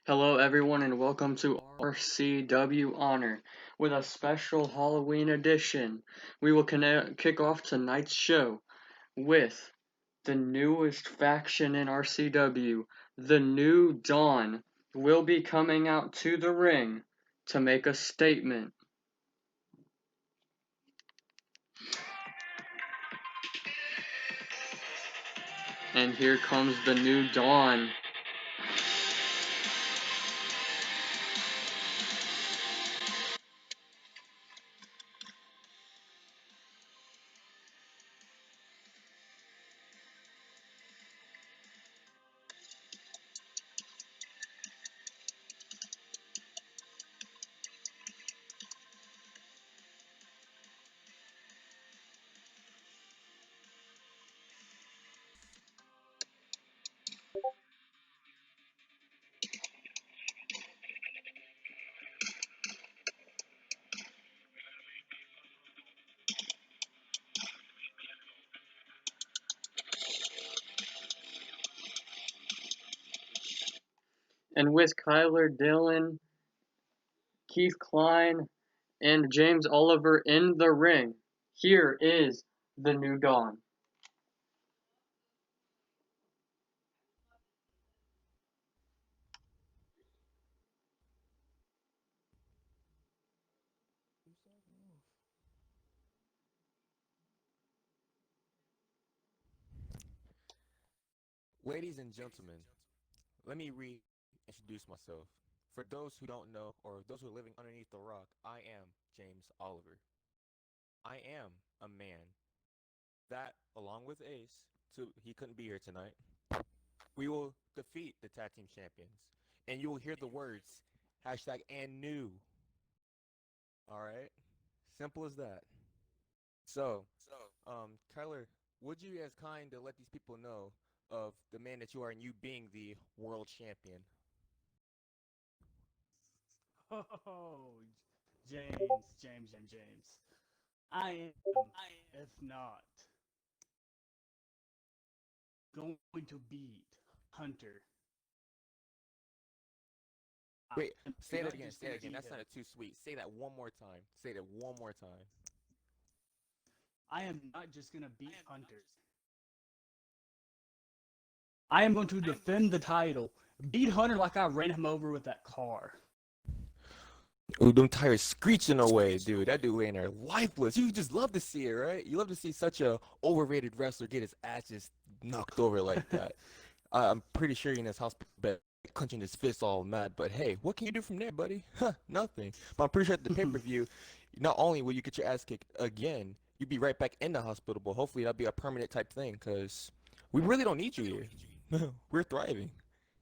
Hello, everyone, and welcome to RCW Honor with a special Halloween edition. We will kick off tonight's show with the newest faction in RCW, the New Dawn, will be coming out to the ring to make a statement. And here comes the New Dawn. And with Kyler Dillon, Keith Klein, and James Oliver in the ring, here is the New Dawn. Ladies and gentlemen, let me reintroduce myself. For those who don't know, or those who are living underneath the rock, I am James Oliver. I am a man that, along with Ace, he couldn't be here tonight, we will defeat the tag team champions. And you will hear the words, hashtag and new. Alright? Simple as that. So, Kyler, would you as kind to let these people know of the man that you are and you being the world champion? Oh, James. I am, if not, going to beat Hunter. I Wait, am say that not again, just say that gonna again. beat That him. sounded too sweet. Say that one more time. Say that one more time. I am not just gonna beat Hunter. I am going to defend the title. Beat Hunter like I ran him over with that car. Ooh, them tires screeching away, dude. That dude in there lifeless. You just love to see it, right? You love to see such a overrated wrestler get his ass just knocked over like that. I'm pretty sure you're in his hospital bed, clenching his fists all mad. But hey, what can you do from there, buddy? Huh, nothing. But I'm pretty sure at the pay-per-view, not only will you get your ass kicked again, you'll be right back in the hospital. But hopefully that'll be a permanent type thing, cause we really don't need you here. We're thriving.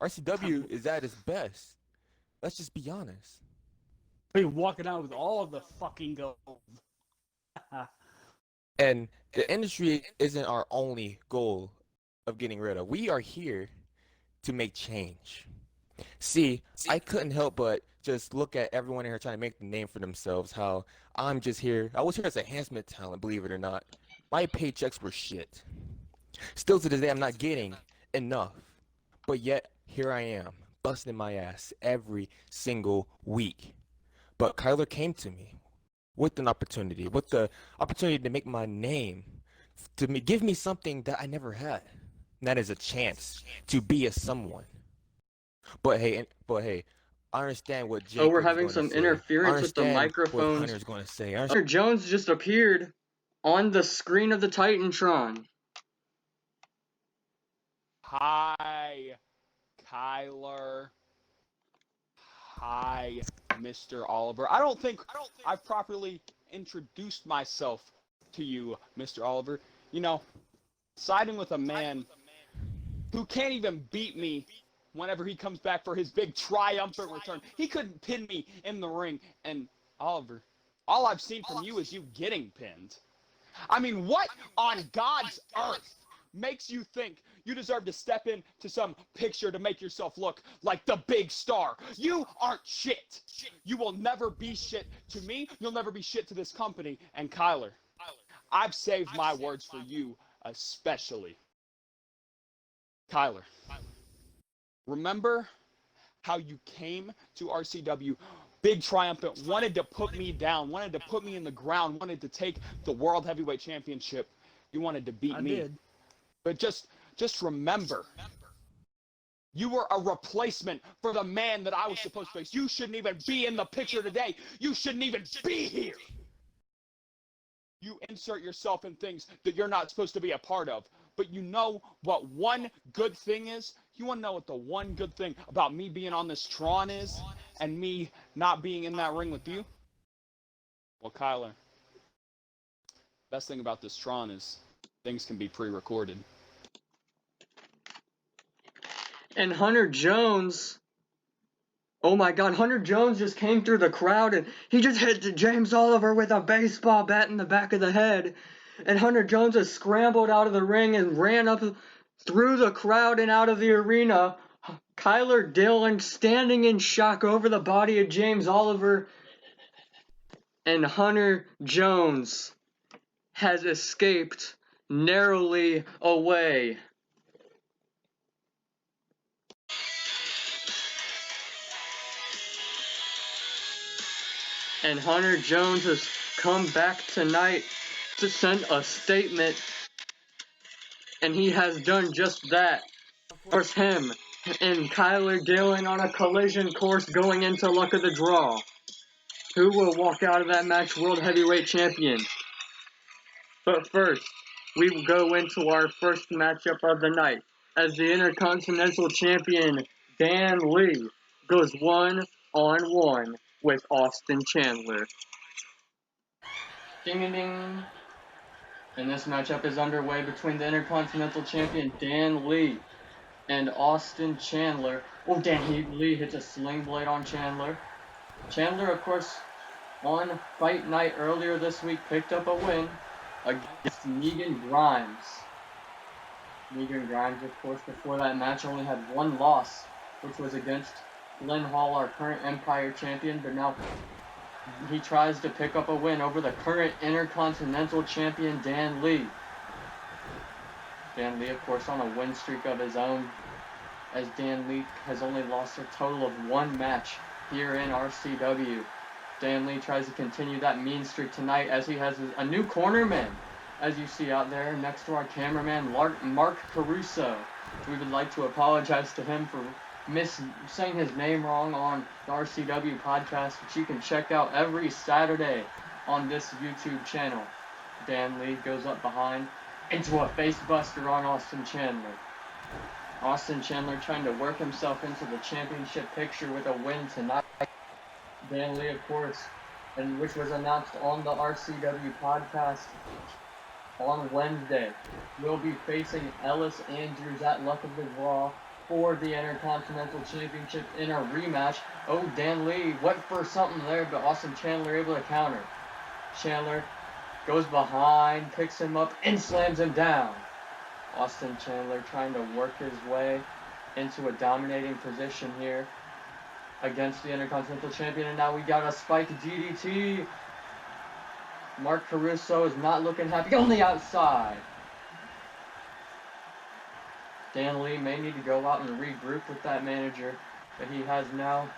RCW is at its best. Let's just be honest. Be walking out with all of the fucking gold. And the industry isn't our only goal of getting rid of. We are here to make change. See, I couldn't help but just look at everyone in here trying to make the name for themselves. How I'm just here. I was here as a enhancement talent, believe it or not. My paychecks were shit. Still to this day, I'm not getting enough. But yet, here I am, busting my ass every single week. But Kyler came to me with an opportunity, with the opportunity to make my name, give me something that I never had. And that is a chance to be a someone. But hey, I understand what Oh, we're Jacob is having going to some say. I interference with the understand what microphones. Hunter is going to say. I Hunter understand. Jones just appeared on the screen of the Titantron. Hi, Kyler. Hi, Mr. Oliver. I don't think I've properly introduced myself to you, Mr. Oliver. You know, siding with a man who can't even beat me whenever he comes back for his big triumphant return. He couldn't pin me in the ring. And, Oliver, all I've seen from you is you getting pinned. I mean, what on God's earth makes you think you deserve to step into some picture to make yourself look like the big star? You aren't shit. You will never be shit to me. You'll never be shit to this company. And Kyler, I've saved my words for you especially. Kyler, remember how you came to RCW, big triumphant, wanted to put me down, wanted to put me in the ground, wanted to take the World Heavyweight Championship. You wanted to beat I me. did. But just remember, you were a replacement for the man that I was supposed to face. You shouldn't even be in the picture today. You shouldn't even be here. You insert yourself in things that you're not supposed to be a part of. But you know what one good thing is? You want to know what the one good thing about me being on this Tron is and me not being in that ring with you? Well, Kyler, best thing about this Tron is things can be pre-recorded. And Hunter Jones, oh my God, Hunter Jones just came through the crowd and he just hit James Oliver with a baseball bat in the back of the head. And Hunter Jones just scrambled out of the ring and ran up through the crowd and out of the arena. Kyler Dillon standing in shock over the body of James Oliver. And Hunter Jones has escaped narrowly away. And Hunter Jones has come back tonight to send a statement, and he has done just that. Of course, him and Kyler Dillon on a collision course going into Luck of the Draw. Who will walk out of that match World Heavyweight Champion? But first, we will go into our first matchup of the night, as the Intercontinental Champion Dan Lee goes one-on-one with Austin Chandler. Ding-a-ding. And this matchup is underway between the Intercontinental Champion Dan Lee and Austin Chandler. Oh, Lee hits a sling blade on Chandler. Chandler, of course, on Fight Night earlier this week, picked up a win against Megan Grimes. Megan Grimes, of course, before that match only had one loss, which was against Lynn Hall, our current Empire Champion, but now he tries to pick up a win over the current Intercontinental Champion, Dan Lee. Dan Lee, of course, on a win streak of his own, as Dan Lee has only lost a total of one match here in RCW. Dan Lee tries to continue that mean streak tonight as he has a new cornerman, as you see out there next to our cameraman, Mark Caruso. We would like to apologize to him for saying his name wrong on the RCW podcast, which you can check out every Saturday on this YouTube channel. Dan Lee goes up behind into a face buster on Austin Chandler. Austin Chandler trying to work himself into the championship picture with a win tonight. Dan Lee, of course, and which was announced on the RCW podcast on Wednesday, will be facing Ellis Andrews at Luck of the Draw for the Intercontinental Championship in a rematch. Oh, Dan Lee went for something there, but Austin Chandler able to counter. Chandler goes behind, picks him up, and slams him down. Austin Chandler trying to work his way into a dominating position here against the Intercontinental Champion, and now we got a spike DDT. Mark Caruso is not looking happy on the outside. Dan Lee may need to go out and regroup with that manager that he has now.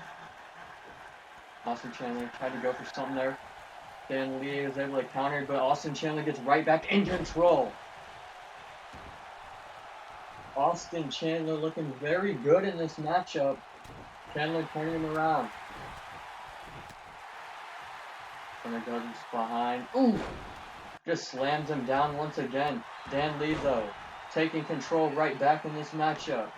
Austin Chandler tried to go for something there. Dan Lee is able to counter, but Austin Chandler gets right back in control. Austin Chandler looking very good in this matchup. Chandler turning him around. Chandler goes behind. Ooh! Just slams him down once again. Dan Lee, though, taking control right back in this matchup.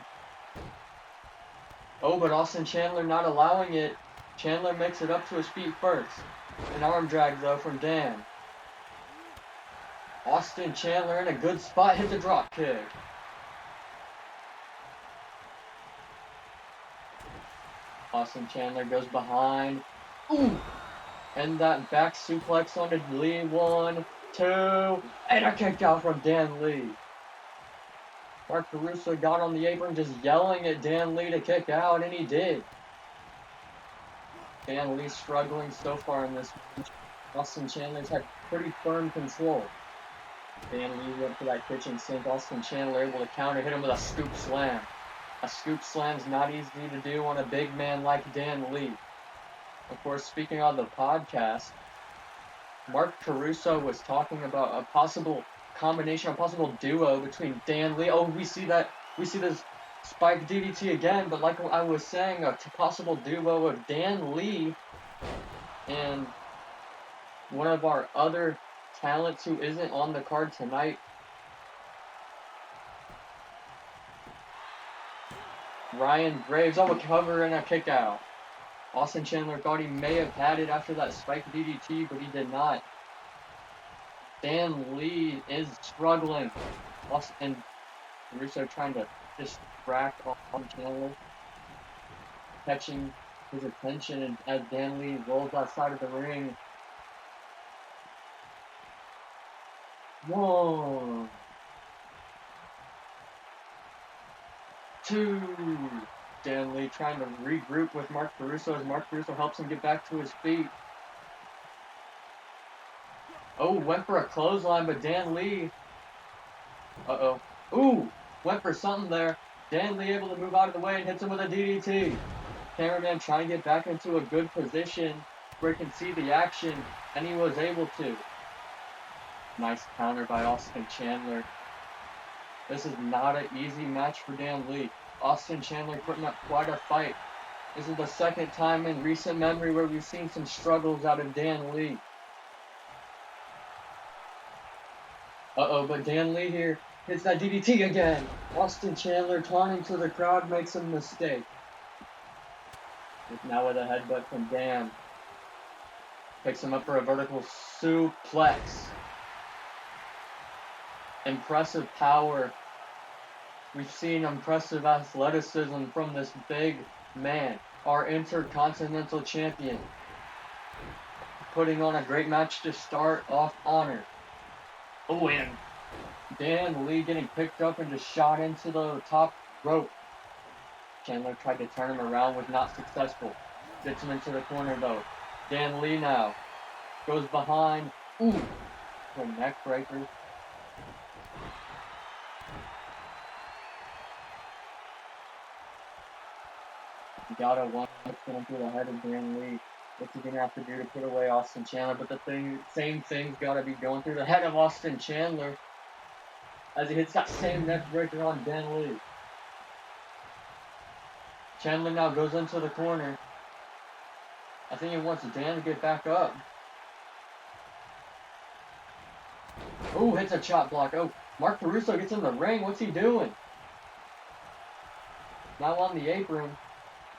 Oh, but Austin Chandler not allowing it. Chandler makes it up to his feet first. An arm drag, though, from Dan. Austin Chandler in a good spot, hits a drop kick. Austin Chandler goes behind. Ooh! And that back suplex onto Lee. 1, 2, and a kick out from Dan Lee. Mark Caruso got on the apron just yelling at Dan Lee to kick out, and he did. Dan Lee struggling so far in this match. Austin Chandler's had pretty firm control. Dan Lee went for that kitchen sink. Austin Chandler able to counter, hit him with a scoop slam. A scoop slam's not easy to do on a big man like Dan Lee. Of course, speaking on the podcast, Mark Caruso was talking about a possible combination, a possible duo between Dan Lee. Oh, we see this spike DDT again, but like I was saying, a possible duo of Dan Lee and one of our other talents who isn't on the card tonight, Ryan Graves. Oh, a cover and a kick out. Austin Chandler thought he may have had it after that spike DDT, but he did not. Dan Lee is struggling. And Russo trying to distract Austin Chandler, catching his attention as Dan Lee rolls outside of the ring. 1, 2. Dan Lee trying to regroup with Mark Caruso as Mark Caruso helps him get back to his feet. Oh, went for a clothesline, but Dan Lee. Uh-oh. Ooh, went for something there. Dan Lee able to move out of the way and hits him with a DDT. Cameraman trying to get back into a good position where he can see the action, and he was able to. Nice counter by Austin Chandler. This is not an easy match for Dan Lee. Austin Chandler putting up quite a fight. This is the second time in recent memory where we've seen some struggles out of Dan Lee. Uh-oh, but Dan Lee here hits that DDT again. Austin Chandler taunting to the crowd makes a mistake. Now with a headbutt from Dan. Picks him up for a vertical suplex. Impressive power. We've seen impressive athleticism from this big man, our Intercontinental Champion. Putting on a great match to start off Honor. Oh, and Dan Lee getting picked up and just shot into the top rope. Chandler tried to turn him around, was not successful. Gets him into the corner though. Dan Lee now goes behind. Ooh, a neck breaker. Got a one going through the head of Dan Lee. What's he gonna have to do to put away Austin Chandler? But the same thing's gotta be going through the head of Austin Chandler as he hits that same neck breaker on Dan Lee. Chandler now goes into the corner. I think he wants Dan to get back up. Oh, hits a chop block. Oh, Mark Caruso gets in the ring. What's he doing? Now on the apron,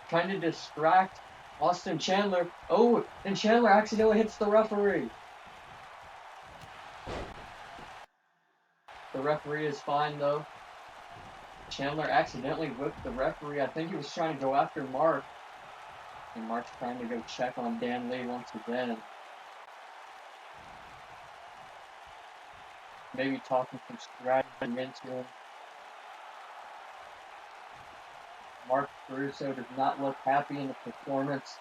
trying to distract Austin Chandler. Oh, and Chandler accidentally hits the referee. The referee is fine though. Chandler accidentally whipped the referee. I think he was trying to go after Mark. And Mark's trying to go check on Dan Lee once again. Maybe talking some strategy into him. Mark Caruso does not look happy in the performance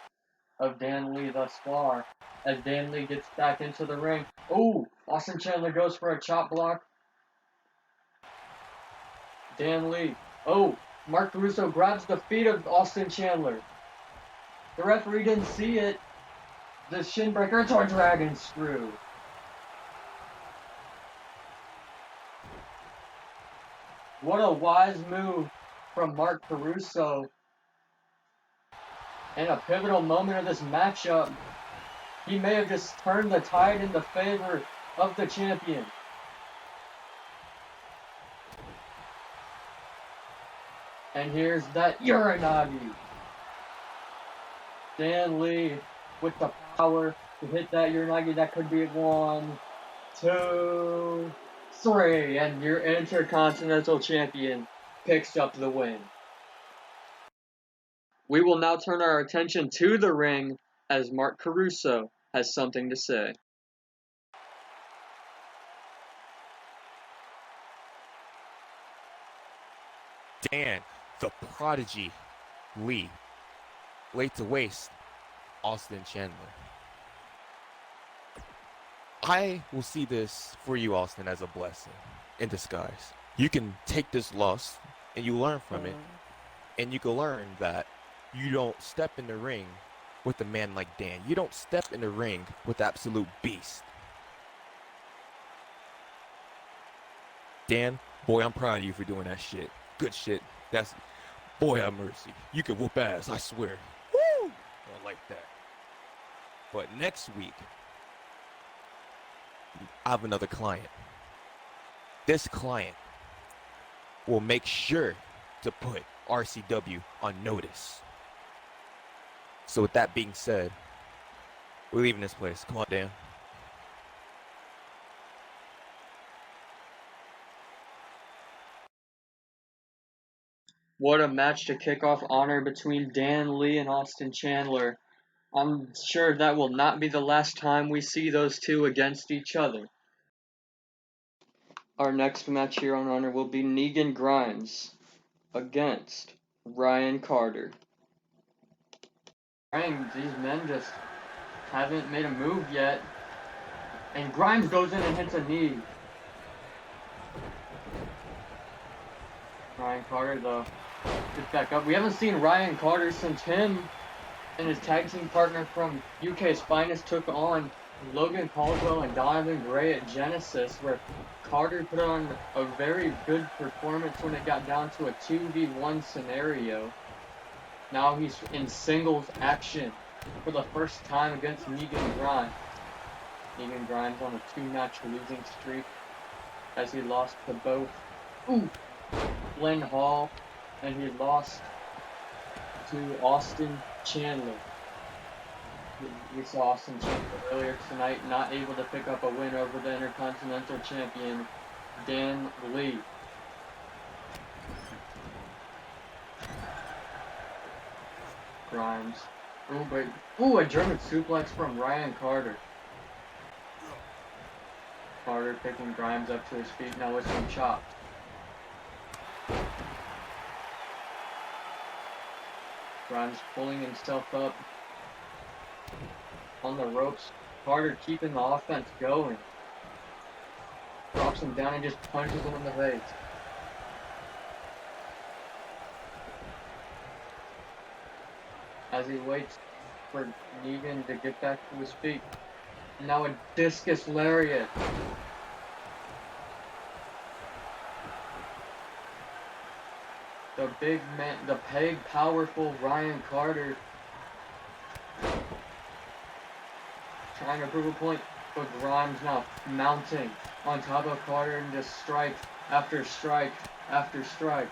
of Dan Lee thus far. As Dan Lee gets back into the ring. Oh, Austin Chandler goes for a chop block. Dan Lee. Oh, Mark Caruso grabs the feet of Austin Chandler. The referee didn't see it. The shin breaker into a dragon screw. What a wise move from Mark Caruso. And a pivotal moment of this matchup. He may have just turned the tide in the favor of the champion. And here's that Uranagi. Dan Lee with the power to hit that Uranagi. That could be 1, 2, 3. And your Intercontinental Champion picks up the win. We will now turn our attention to the ring as Mark Caruso has something to say. Dan, the prodigy, Lee, laid to waste Austin Chandler. I will see this for you, Austin, as a blessing in disguise. You can take this loss and you learn from it And you can learn that you don't step in the ring with a man like Dan. You don't step in the ring with absolute beast. Dan, boy, I'm proud of you for doing that shit. Good shit. That's, boy, have mercy. You can whoop ass, I swear. Woo! I like that. But next week, I have another client. This client will make sure to put RCW on notice. So with that being said, we're leaving this place. Come on, Dan. What a match to kick off Honor between Dan Lee and Austin Chandler. I'm sure that will not be the last time we see those two against each other. Our next match here on Honor will be Negan Grimes against Ryan Carter. These men just haven't made a move yet. And Grimes goes in and hits a knee. Ryan Carter, though, gets back up. We haven't seen Ryan Carter since him and his tag team partner from UK's Finest took on Logan Caldwell and Donovan Gray at Genesis, where Carter put on a very good performance when it got down to a 2v1 scenario. Now he's in singles action for the first time against Negan Grimes. Negan Grimes on a 2-match losing streak as he lost to both Glenn Hall and he lost to Austin Chandler. We saw Austin Chandler earlier tonight not able to pick up a win over the Intercontinental Champion Dan Lee. Grimes. A German suplex from Ryan Carter. Carter picking Grimes up to his feet now with some chops. Grimes pulling himself up on the ropes. Carter keeping the offense going. Drops him down and just punches him in the face. As he waits for Negan to get back to his feet. Now a discus lariat. The big man, the big, powerful Ryan Carter trying to prove a point, but Grimes now mounting on top of Carter and just strike after strike after strike.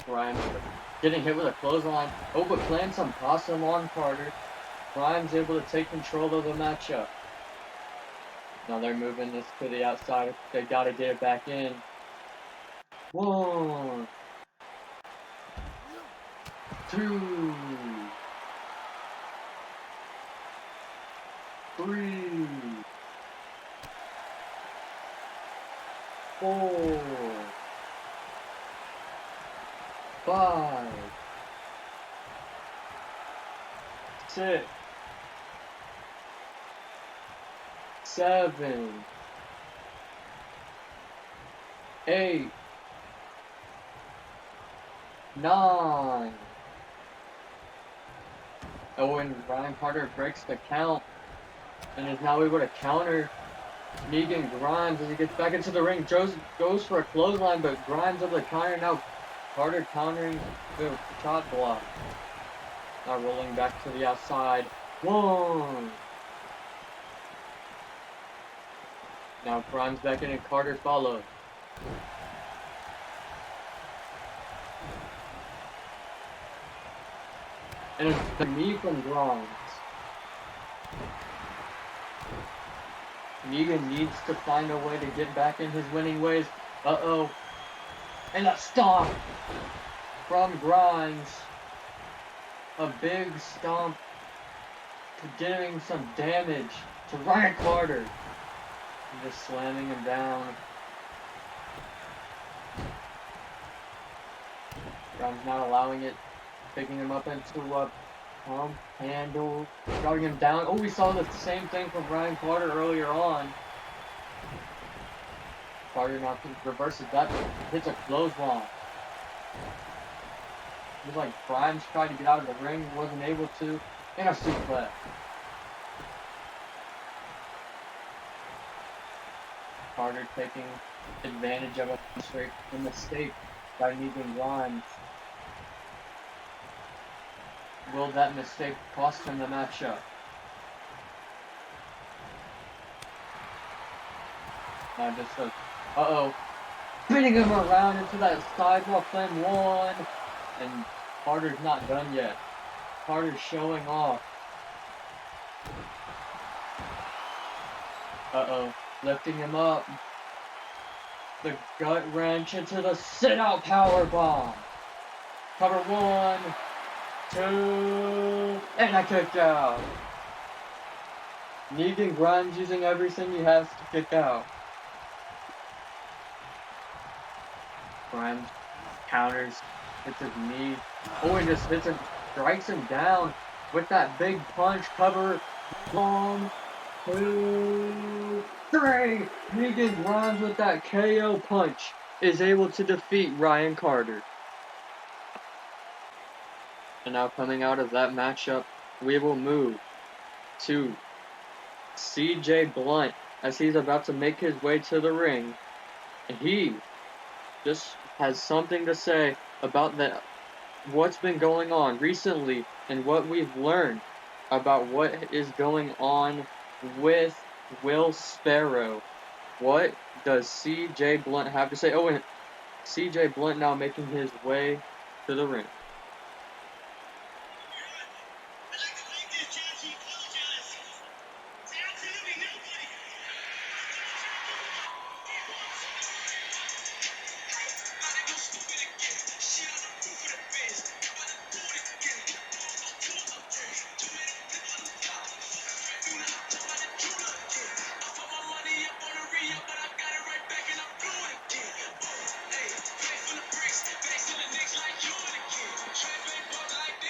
Grimes getting hit with a clothesline. But plants some possum on Carter. Grimes able to take control of the matchup. Now they're moving this to the outside. They gotta get it back in. 1, 2, 3, 4, 5, 6, 7, 8, 9. And Ryan Carter breaks the count and is now able to counter Negan Grimes as he gets back into the ring. Goes for a clothesline, but Grimes able to counter. Now Carter countering the shot block. Now rolling back to the outside. 1. Now Grimes back in and Carter follows. And it's the knee from Grimes. Negan needs to find a way to get back in his winning ways. Uh-oh. And a stomp from Grimes. A big stomp doing some damage to Ryan Carter. Just slamming him down. Grimes not allowing it. Picking him up into a pump handle, driving him down. Oh, we saw the same thing from Ryan Carter earlier on. Carter now reverses that, hits a clothesline. It was like Grimes tried to get out of the ring, wasn't able to, and a suplex. Carter taking advantage of a mistake by Negan Grimes. Will that mistake cost him the matchup? Now just goes, uh-oh, spinning him around into that sidewalk slam one, and Carter's not done yet. Carter's showing off. Uh-oh, lifting him up. The gut wrench into the sit-out powerbomb. Cover 1, 2, and a kick out. Negan Grimes using everything he has to kick out. Grimes counters, hits his knee. Oh, and just hits him, strikes him down with that big punch. Cover 1, 2, 3. Negan Grimes with that KO punch is able to defeat Ryan Carter. And now coming out of that matchup, we will move to CJ Blunt as he's about to make his way to the ring. And he just has something to say about what's been going on recently and what we've learned about what is going on with Will Sparrow. What does CJ Blunt have to say? Oh, and CJ Blunt now making his way to the ring.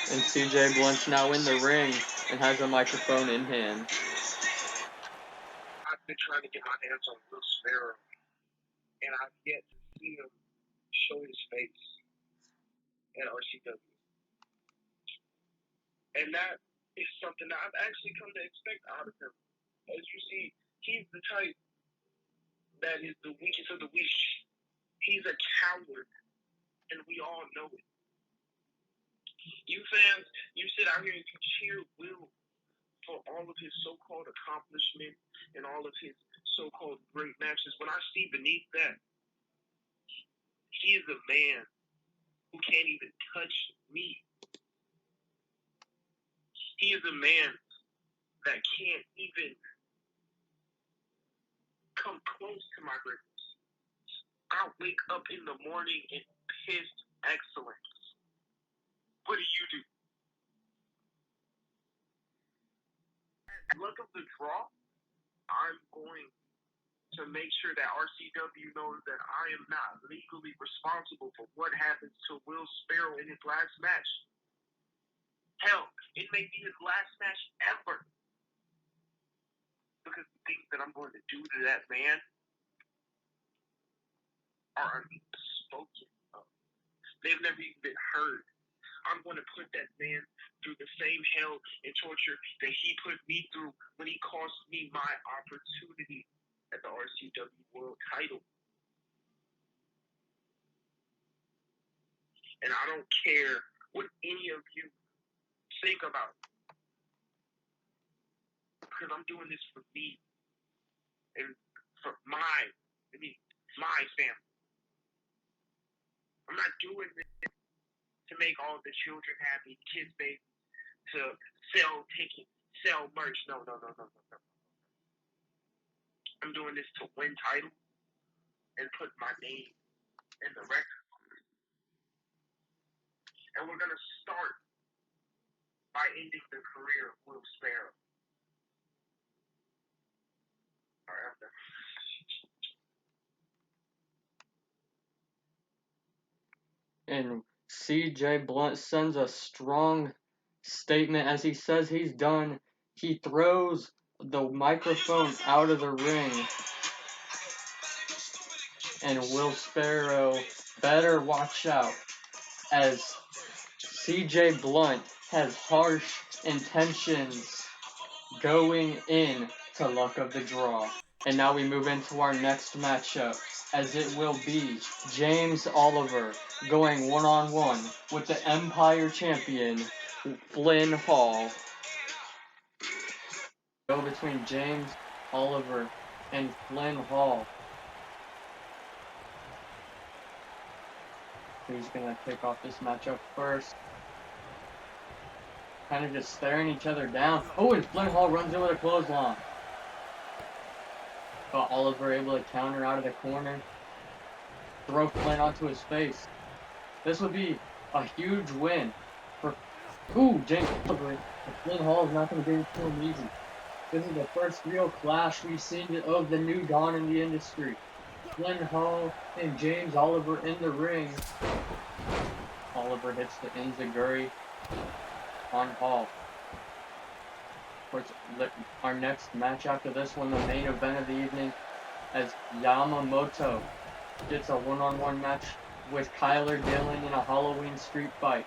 And CJ Blunt's now in the ring and has a microphone in hand. I've been trying to get my hands on Will Sparrow, and I've yet to see him show his face at RCW. And that is something that I've actually come to expect out of him. As you see, he's the type that is the weakest of the weak. He's a coward, and we all know it. You fans, you sit out here and you cheer Will for all of his so-called accomplishment and all of his so-called great matches. When I see beneath that, he is a man who can't even touch me. He is a man that can't even come close to my greatness. I wake up in the morning in pissed excellence. What do? At luck of the draw, I'm going to make sure that RCW knows that I am not legally responsible for what happens to Will Sparrow in his last match. Hell, it may be his last match ever. Because the things that I'm going to do to that man are unspoken of. They've never even been heard. I'm going to put that man through the same hell and torture that he put me through when he cost me my opportunity at the RCW World title. And I don't care what any of you think about it. Because I'm doing this for me and for my family. I'm not doing this to make all the children happy, kids baby, to sell tickets, sell merch. No. I'm doing this to win titles and put my name in the record. And we're going to start by ending the career of Will Sparrow. All right, I'm done. And CJ Blunt sends a strong statement as he says he's done. He throws the microphone out of the ring, and Will Sparrow better watch out as CJ Blunt has harsh intentions going in to luck of the draw. And now we move into our next matchup, as it will be James Oliver going one-on-one with the Empire Champion, Flynn Hall. Go between James Oliver and Flynn Hall. Who's gonna kick off this matchup first? Kind of just staring each other down. Oh, and Flynn Hall runs in with a clothesline. But Oliver able to counter out of the corner. Throw Flynn onto his face. This would be a huge win for James Oliver. But Flynn Hall is not going to give it to him easy. This is the first real clash we've seen of the new dawn in the industry. Flynn Hall and James Oliver in the ring. Oliver hits the enziguri on Hall. Of course, our next match after this one, the main event of the evening, as Yamamoto gets a one-on-one match with Kyler Dillon in a Halloween street fight.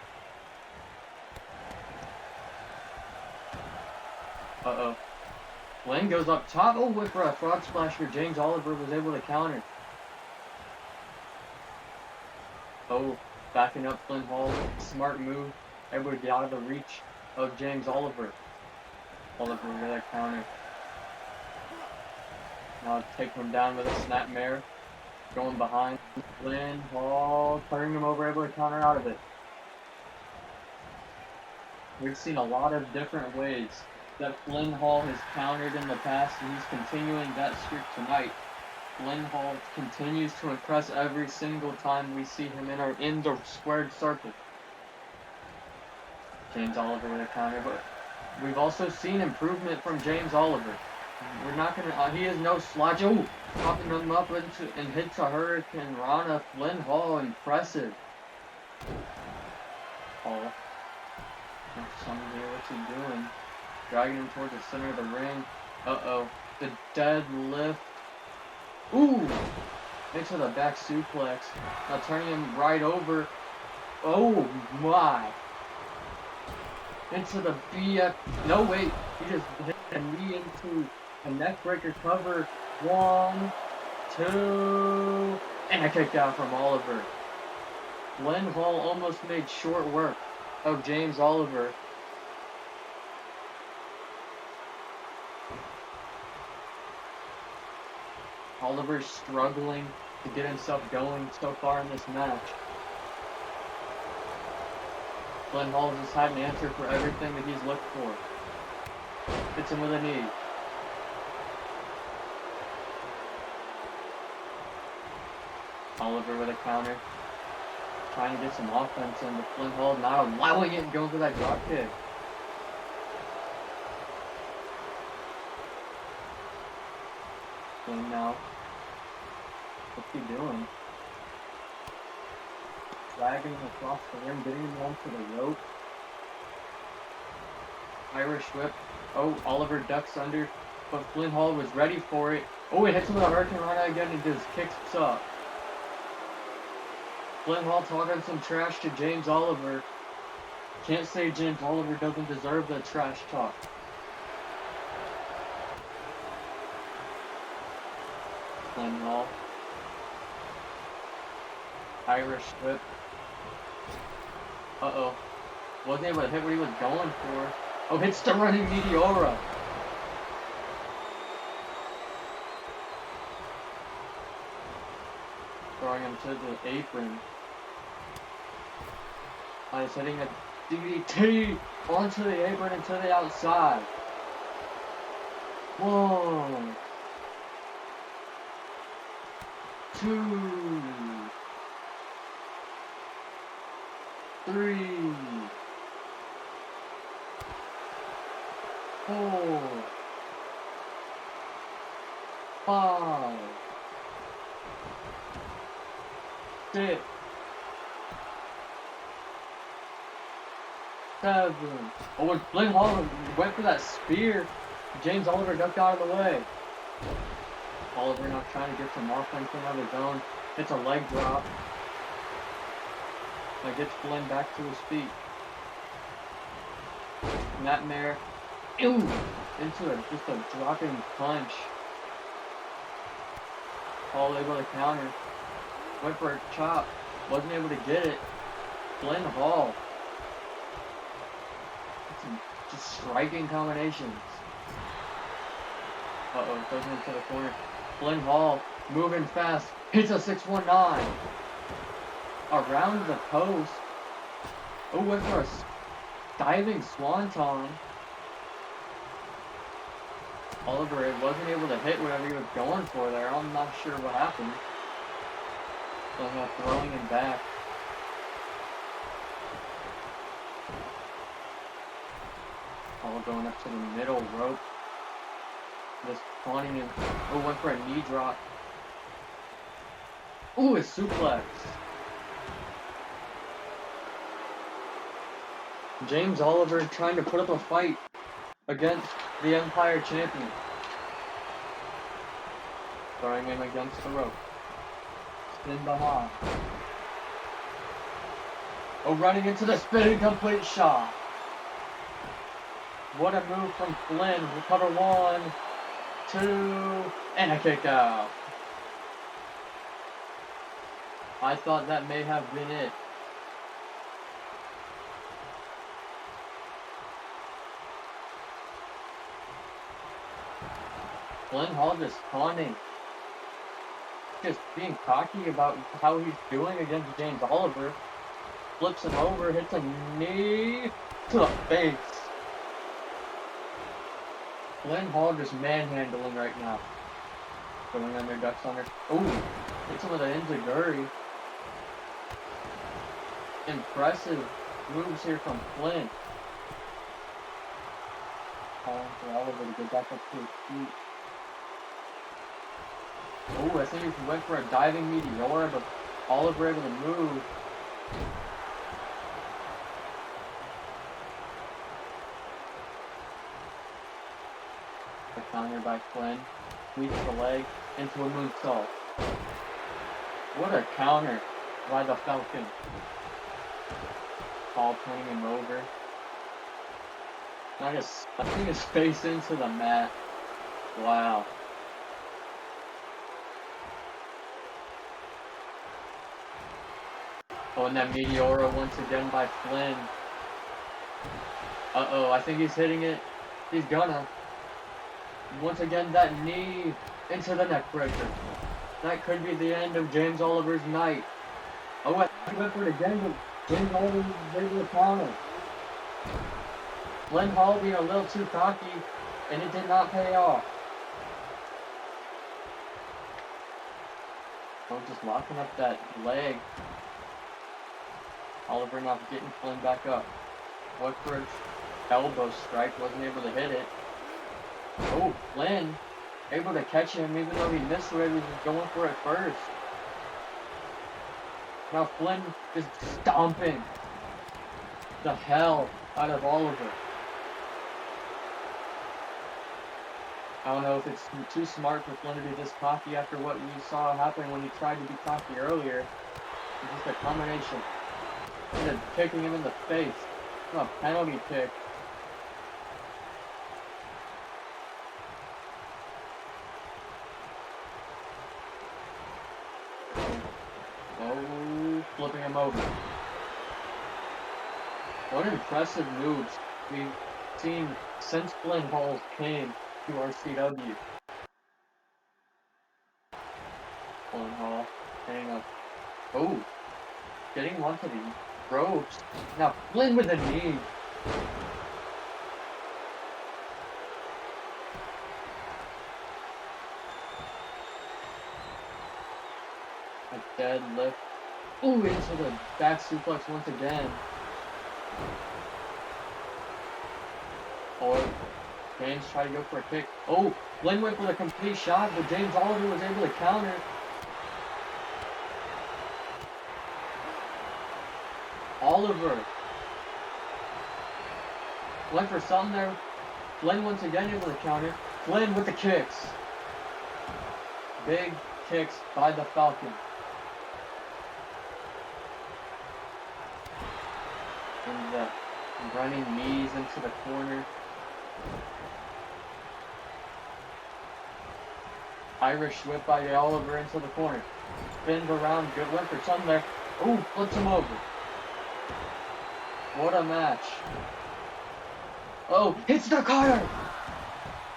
Uh-oh. Flynn goes up top. Oh, with a frog splash here. James Oliver was able to counter. Oh, backing up Flynn Hall. Smart move. Able to get out of the reach of James Oliver. Oliver with a counter. Now take him down with a snapmare. Going behind Flynn Hall. Turning him over. Able to counter out of it. We've seen a lot of different ways that Flynn Hall has countered in the past, and he's continuing that streak tonight. Flynn Hall continues to impress every single time we see him in the squared circle. James Oliver with a counter, but we've also seen improvement from James Oliver. We're not gonna. He is no slouch. Oh, popping him up and hits a Hurricane Rana. Flynn Hall, impressive. Hall, some idea what he's doing. Dragging him towards the center of the ring. Uh-oh. The deadlift. Ooh! Into the back suplex. Now turning him right over. Oh my! Into the BF. No, wait. He just hit a knee into a neckbreaker cover. 1, 2. And a kick out from Oliver. Flynn Hall almost made short work of James Oliver. Oliver's struggling to get himself going so far in this match. Flynn Hall just had an answer for everything that he's looked for. Hits him with a knee. Oliver with a counter. Trying to get some offense in, but Flynn Hall not allowing it and going for that drop kick. Flynn now. What's he doing? Dragging him across the ring, getting him onto the rope. Irish whip. Oh, Oliver ducks under, but Flynn Hall was ready for it. Oh, it hits him with a Hurricane Rana again and just kicks up. Flynn Hall talking some trash to James Oliver. Can't say James Oliver doesn't deserve the trash talk. Flynn Hall. Irish whip. Uh-oh. Wasn't able to hit what he was going for. Oh, hits the running Meteora. Throwing him to the apron. He's hitting a DDT onto the apron and to the outside. 1, 2, 3, 4, 5, 6, 7. Oh, when Flynn Hall went for that spear, James Oliver ducked out of the way. Oliver now trying to get some offense of his own. Hits a leg drop. That gets Flynn back to his feet. Nightmare. Ew! Into just a dropping punch. Hall able to counter. Went for a chop. Wasn't able to get it. Flynn Hall. Some just striking combinations. Uh-oh, goes into the corner. Flynn Hall moving fast. Hits a 619. Around the post. Oh, went for a diving swanton. Oliver wasn't able to hit whatever he was going for there. I'm not sure what happened. So I'm throwing him back. All going up to the middle rope. Just taunting him. Oh, went for a knee drop. Ooh, a suplex. James Oliver trying to put up a fight against the Empire Champion. Throwing him against the rope. Spin behind. Oh, running into the spinning complete shot. What a move from Flynn. Recover 1, 2, and a kick out. I thought that may have been it. Flynn Hall just taunting. Just being cocky about how he's doing against James Oliver. Flips him over, hits a knee to the face. Flynn Hall just manhandling right now. Going under, ducks under. Ooh, hits him with an enziguri. Impressive moves here from Flynn. Calling for Oliver to get back up to his feet. Oh, I think he went for a diving meteora, but Oliver able to move. The counter by Flynn. Sweeps the leg into a moonsault. What a counter by the Falcon. Paul turning him over. Now just stuffing his face into the mat. Wow. Oh, and that Meteora once again by Flynn. Uh-oh, I think he's hitting it. He's gonna. Once again, that knee into the neck breaker. That could be the end of James Oliver's night. Oh, I think he went for it again, but James Oliver was able to counter. Flynn Hall being a little too cocky, and it did not pay off. Oh, just locking up that leg. Oliver not getting Flynn back up. Woodford's elbow strike, wasn't able to hit it. Oh, Flynn able to catch him even though he missed where he was going for it first. Now Flynn is stomping the hell out of Oliver. I don't know if it's too smart for Flynn to be this cocky after what we saw happen when he tried to be cocky earlier. It's just a combination. And then kicking him in the face. A penalty kick. Oh, flipping him over. What impressive moves we've seen since Flynn Hall came to RCW. Flynn Hall hitting up. Oh, getting onto the ropes. Now Flynn with a knee. A deadlift. Ooh, into the back suplex once again. Or James tried to go for a kick. Oh, Flynn went for the complete shot, but James Oliver was able to counter. Oliver Went for something there. Flynn once again able to counter. Flynn with the kicks. Big kicks by the Falcon. And the running knees into the corner. Irish whip by Oliver into the corner. Spins around, good win for something there. Ooh, flips him over. What a match. Oh, hits the cutter!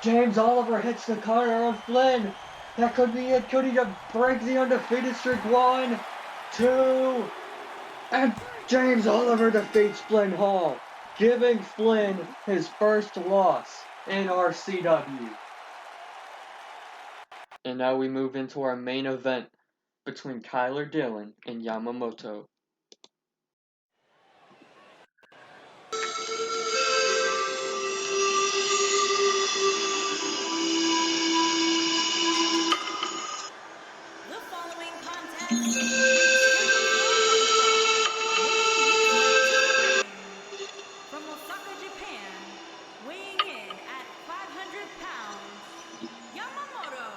James Oliver hits the cutter on Flynn. That could be it. Could he break the undefeated streak? 1, 2, and James Oliver defeats Flynn Hall, giving Flynn his first loss in RCW. And now we move into our main event between Kyler Dillon and Yamamoto. The following contest is scheduled for one fall, making his way to the ring from Osaka, Japan, weighing in at 500 pounds, Yamamoto.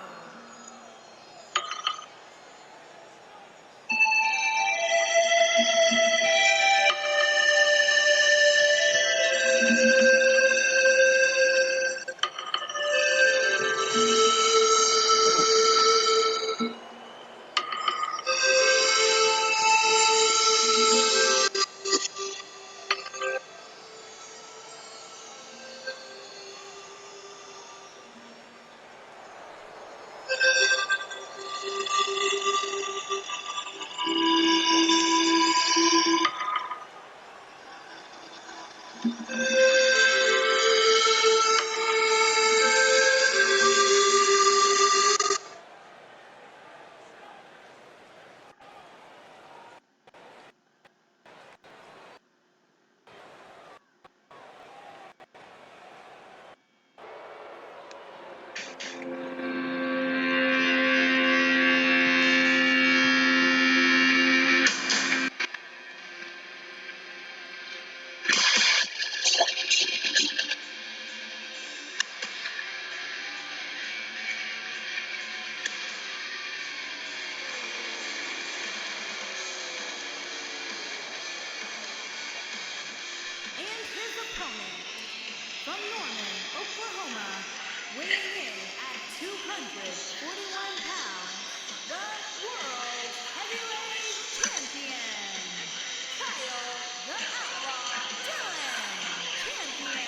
And his opponent, from Norman, Oklahoma, weighing in at 241 pounds, the World Heavyweight Champion, Kyle the Outlaw Dillon, Champion.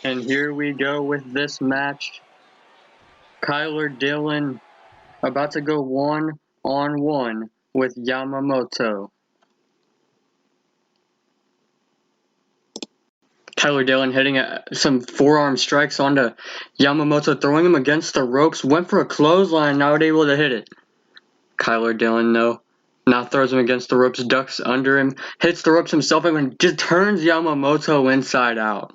And here we go with this match. Kyler Dillon about to go 1-on-1 with Yamamoto. Kyler Dillon hitting some forearm strikes onto Yamamoto, throwing him against the ropes. Went for a clothesline, not able to hit it. Kyler Dillon, no. Now throws him against the ropes, ducks under him, hits the ropes himself, and just turns Yamamoto inside out.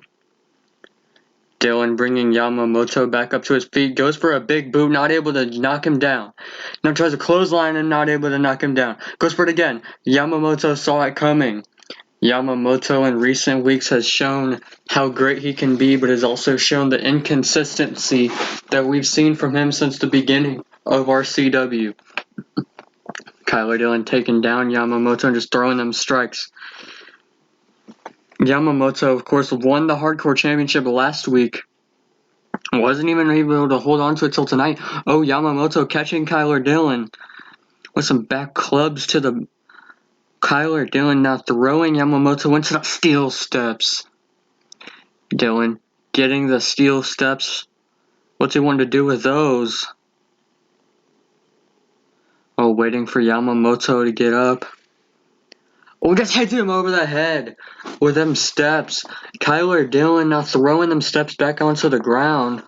Dillon bringing Yamamoto back up to his feet, goes for a big boot, not able to knock him down. Now tries a clothesline and not able to knock him down. Goes for it again. Yamamoto saw it coming. Yamamoto in recent weeks has shown how great he can be, but has also shown the inconsistency that we've seen from him since the beginning of RCW. Kyler Dillon taking down Yamamoto and just throwing them strikes. Yamamoto, of course, won the Hardcore Championship last week. Wasn't even able to hold on to it till tonight. Oh, Yamamoto catching Kyler Dillon with some back clubs to the Kyler Dillon now throwing Yamamoto into the steel steps. Dillon getting the steel steps. What's he want to do with those? Oh, waiting for Yamamoto to get up. Oh, just hits him over the head with them steps. Kyler Dillon now throwing them steps back onto the ground.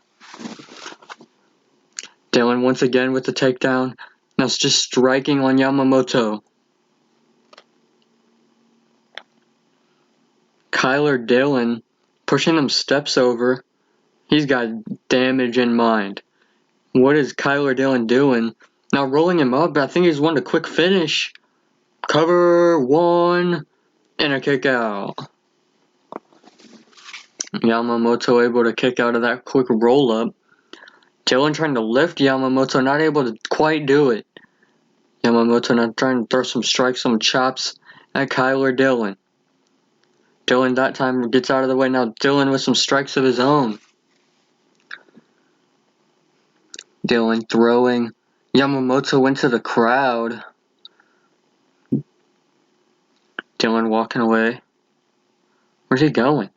Dillon once again with the takedown. Now it's just striking on Yamamoto. Kyler Dillon pushing them steps over. He's got damage in mind. What is Kyler Dillon doing? Now rolling him up, but I think he's wanting a quick finish. Cover one and a kick out. Yamamoto able to kick out of that quick roll up. Dillon trying to lift Yamamoto, not able to quite do it. Yamamoto now trying to throw some strikes, some chops at Kyler Dillon. Dillon that time gets out of the way. Now Dillon with some strikes of his own. Dillon throwing Yamamoto into the crowd. Dillon walking away. Where's he going?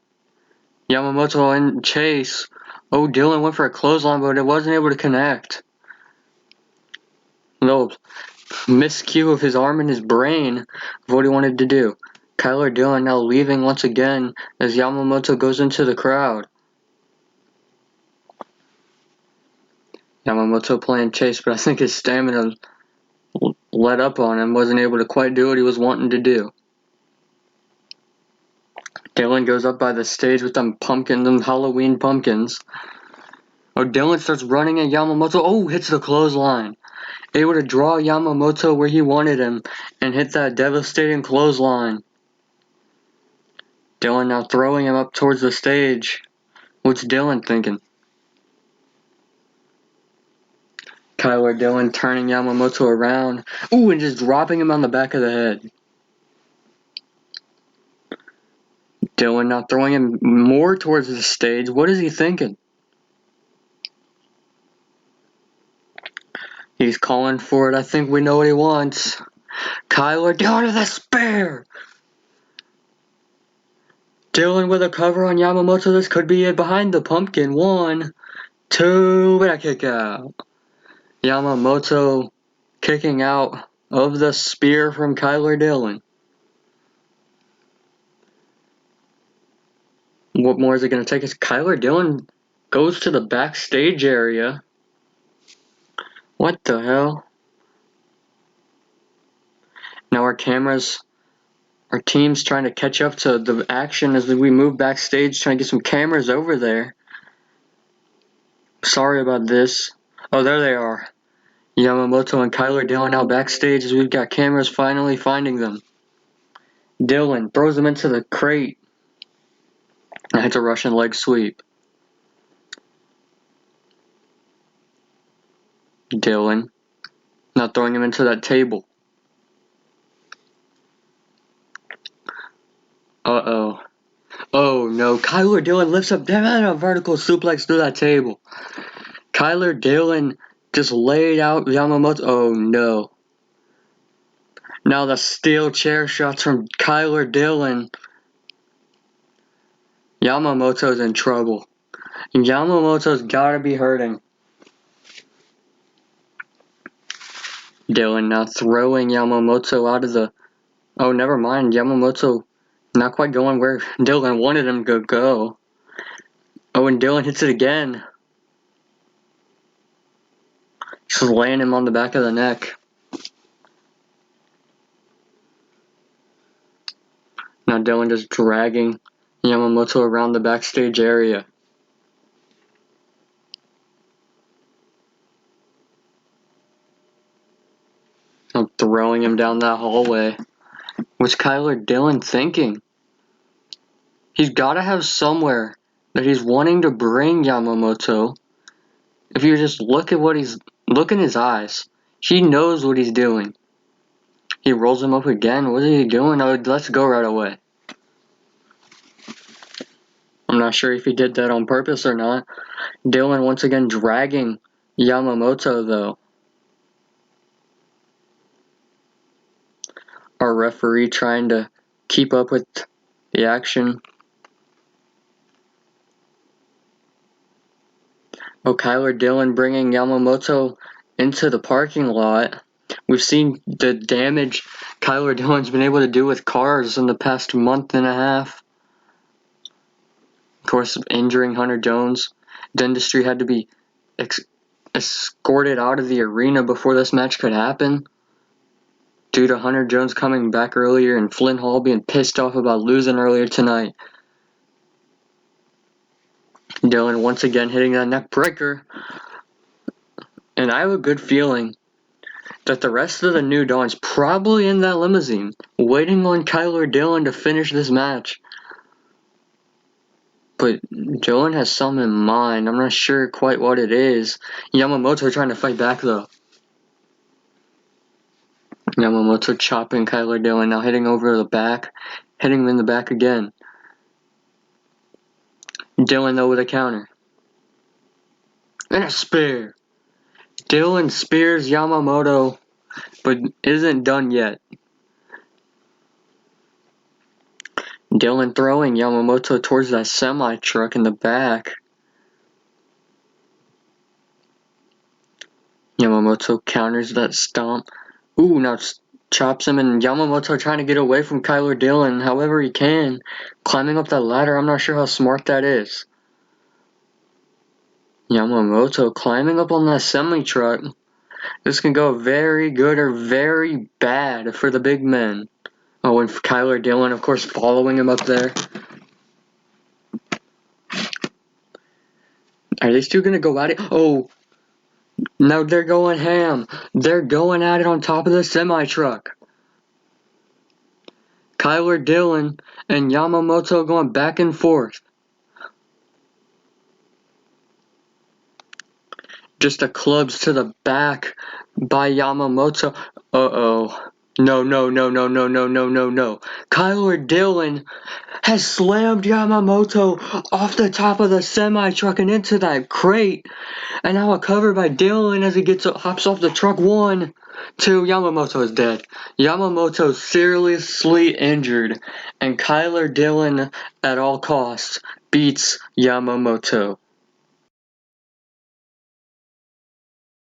Yamamoto in chase. Oh, Dillon went for a clothesline, but it wasn't able to connect. Little miscue of his arm and his brain of what he wanted to do. Kyler Dillon now leaving once again as Yamamoto goes into the crowd. Yamamoto playing chase, but I think his stamina let up on him. Wasn't able to quite do what he was wanting to do. Dillon goes up by the stage with them pumpkins, them Halloween pumpkins. Oh, Dillon starts running at Yamamoto. Oh, hits the clothesline. Able to draw Yamamoto where he wanted him and hit that devastating clothesline. Dillon now throwing him up towards the stage. What's Dillon thinking? Kyler Dillon turning Yamamoto around. Ooh, and just dropping him on the back of the head. Dillon now throwing him more towards the stage. What is he thinking? He's calling for it. I think we know what he wants. Kyler Dillon to the spear. Dillon with a cover on Yamamoto. This could be it behind the pumpkin. 1, 2, and a kick out. Yamamoto kicking out of the spear from Kyler Dillon. What more is it going to take us? Kyler Dillon goes to the backstage area. What the hell? Now our team's trying to catch up to the action as we move backstage, trying to get some cameras over there. Sorry about this. Oh, there they are. Yamamoto and Kyler Dillon now backstage as we've got cameras finally finding them. Dillon throws him into the crate. And hits a Russian leg sweep. Dillon now throwing him into that table. Uh-oh. Oh no, Kyler Dillon lifts up a vertical suplex through that table. Kyler Dillon just laid out Yamamoto. Oh no. Now the steel chair shots from Kyler Dillon. Yamamoto's in trouble. Yamamoto's gotta be hurting. Dillon now throwing Yamamoto out of the... Oh, never mind. Yamamoto not quite going where Dillon wanted him to go. Oh, and Dillon hits it again. Just laying him on the back of the neck. Now Dillon just dragging Yamamoto around the backstage area. I'm throwing him down that hallway. What's Kyler Dillon thinking? He's got to have somewhere that he's wanting to bring Yamamoto. If you just look in his eyes, he knows what he's doing. He rolls him up again. What is he doing? Oh, let's go right away. I'm not sure if he did that on purpose or not. Dylan once again dragging Yamamoto, though. Our referee trying to keep up with the action. Oh, Kyler Dillon bringing Yamamoto into the parking lot. We've seen the damage Kyler Dillon's been able to do with cars in the past month and a half. Of course, injuring Hunter Jones. Dentistry had to be escorted out of the arena before this match could happen, due to Hunter Jones coming back earlier and Flynn Hall being pissed off about losing earlier tonight. Dillon once again hitting that neck breaker. And I have a good feeling that the rest of the New Dawn's probably in that limousine, waiting on Kyler Dillon to finish this match. But Dillon has something in mind. I'm not sure quite what it is. Yamamoto trying to fight back, though. Yamamoto chopping Kyler Dillon, now hitting over the back, hitting him in the back again. Dillon, though, with a counter. And a spear. Dillon spears Yamamoto, but isn't done yet. Dillon throwing Yamamoto towards that semi-truck in the back. Yamamoto counters that stomp. Ooh, now chops him, and Yamamoto trying to get away from Kyler Dillon however he can. Climbing up that ladder, I'm not sure how smart that is. Yamamoto climbing up on that semi-truck. This can go very good or very bad for the big men. Oh, and Kyler Dillon, of course, following him up there. Are these two going to go at it? Oh, no, they're going ham. They're going at it on top of the semi-truck. Kyler Dillon and Yamamoto going back and forth. Just a clubs to the back by Yamamoto. Uh-oh. No. Kyler Dillon has slammed Yamamoto off the top of the semi-truck and into that crate. And now a cover by Dillon as he hops off the truck. 1, 2, Yamamoto is dead. Yamamoto seriously injured. And Kyler Dillon, at all costs, beats Yamamoto.